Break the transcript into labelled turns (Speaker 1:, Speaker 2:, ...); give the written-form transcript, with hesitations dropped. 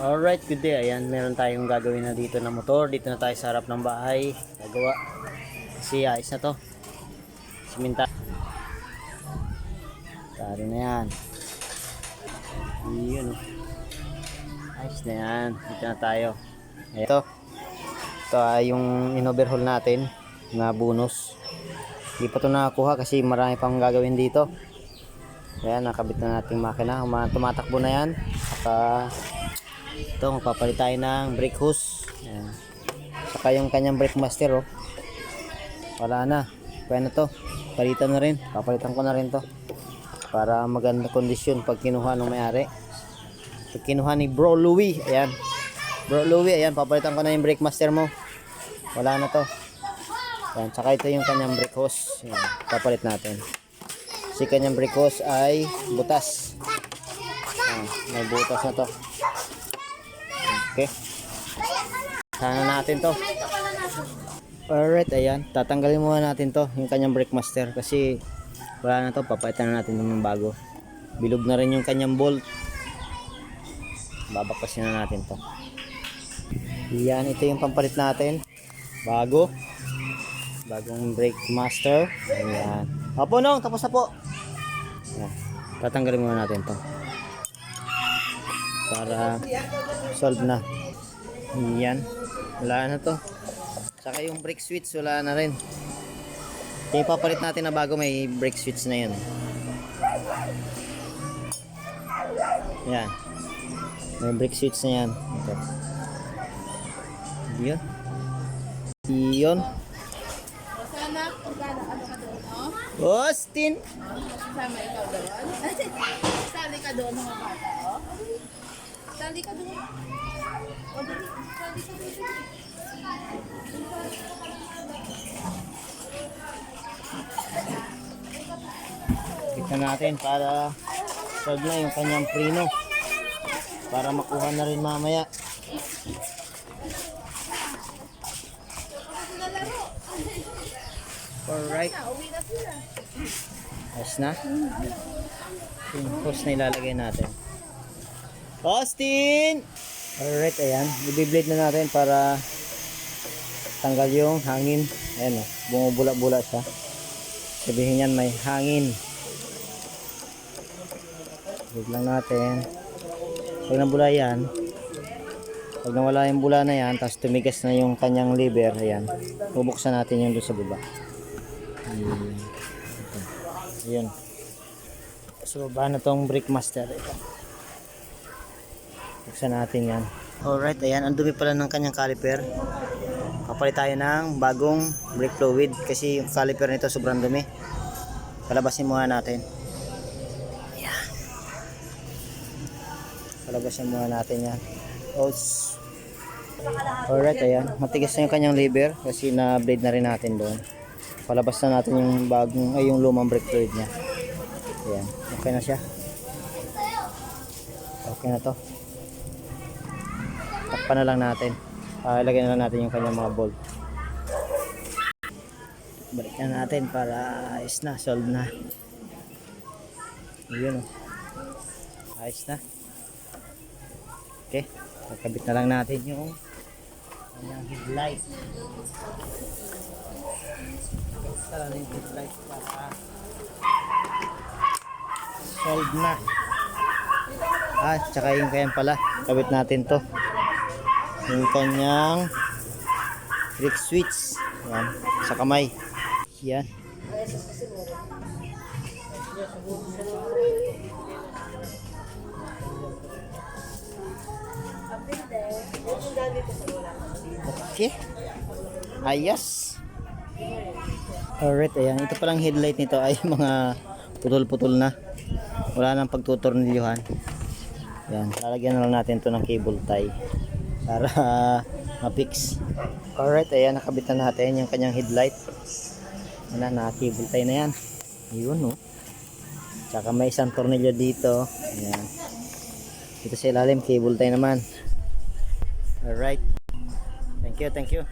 Speaker 1: Alright, good day. Ayan, meron tayong gagawin na dito na motor. Dito na tayo sa harap ng bahay. Gagawa. Kasi ayos na to. Siminta. Tari na yan. Yun o. Ayos na yan. Dito na tayo. Ito. Ito ay yung in-overhaul natin na bonus. Hindi pa ito nakakuha kasi marami pang gagawin dito. Ayan, nakabit na natin makina. Tumatakbo na yan. At ito, magpapalit tayo ng brake hose. Ayan. Saka yung kanyang brake master, oh. Wala na. Kaya na to. Palitan na rin. Papalitan ko na rin to. Para maganda kondisyon pag kinuha ng may-ari. Pag kinuha ni Bro Louie. Ayan. Bro Louie, ayan. Papalitan ko na yung brake master mo. Wala na to. Ayan. Saka ito yung kanyang brake hose. Ayan. Papalit natin. Si kanyang brake hose ay butas. Ayan. May butas na to. Okay. Sana natin to. Alright, ayan. Tatanggalin muna natin to, yung kanyang brake master. Kasi wala na to, papalitan na natin ng bago. Bilog na rin yung kanyang bolt. Babakasin na natin to. Yan, ito yung pampalit natin. Bago. Bagong brake master. Ayan. Opo, Nong, tapos na po. Ayan. Tatanggalin muna natin to. Para solve na. Yan. Wala na to. Saka yung brake switch wala na rin. Yung papalit natin na bago may brake switch na yun. Yan. May brake switch na yan. Ito. Yun. Yun. Austin!
Speaker 2: Sama ikaw doon? Sali ka doon mga bata, oh. Sali ka doon. O, dali. Sali ka doon.
Speaker 1: Kita natin para solve na yung kanyang preno. Para makuha na rin mamaya. Alright. Ayos na. Yung hose na ilalagay natin. Austin! Alright, ayan. I-blade na natin para tanggal yung hangin. Ayan o, bumubula-bula siya. Sabihin yan may hangin. Blade lang natin. Pag nabula yan, pag nawala yung bula na yan, tapos tumigas na yung kanyang lever, ayan. Bubuksan natin yung doon sa baba. Ayan. So, baba na tong brake master. Ito. Buksan natin yan. Alright, ayan. Ang dumi pala ng kanyang caliper. Kapalit tayo ng bagong brake fluid kasi yung caliper nito sobrang dumi. Palabasin muna natin. Ayan. Palabasin muna natin yan. Alright, ayan. Matigas na yung kanyang lever kasi na-blade na rin natin doon. Palabas na natin yung bagong, ay yung lumang brake fluid niya. Ayan. Okay na siya. Okay na to. Takpan na lang natin. Ilagay na lang natin yung kanyang mga bolt. Balik na natin para ayos na. Solve na. Yun o. Ayos na. Okay. Kakabit na lang natin yung headlight. Tara na yung headlight para solve na. Tsaka yung kanyang pala. Kabit natin to. Yung kanyang brake switch. Yan. Sa kamay. Yan. Okay. Ayos. Alright, ayan. Ito palang headlight nito ay mga putol-putol na. Wala nang pagtutornilyuhan. Yan. Lalagyan na lang natin to ng cable tie para ma-fix. Alright, ayan. Nakabit na natin yung kanyang headlight. Yan na, cable tie na yan. Yun, no. Tsaka may isang tornilyo dito. Ayan. Dito sa ilalim, cable tie naman. Alright. Thank you, thank you.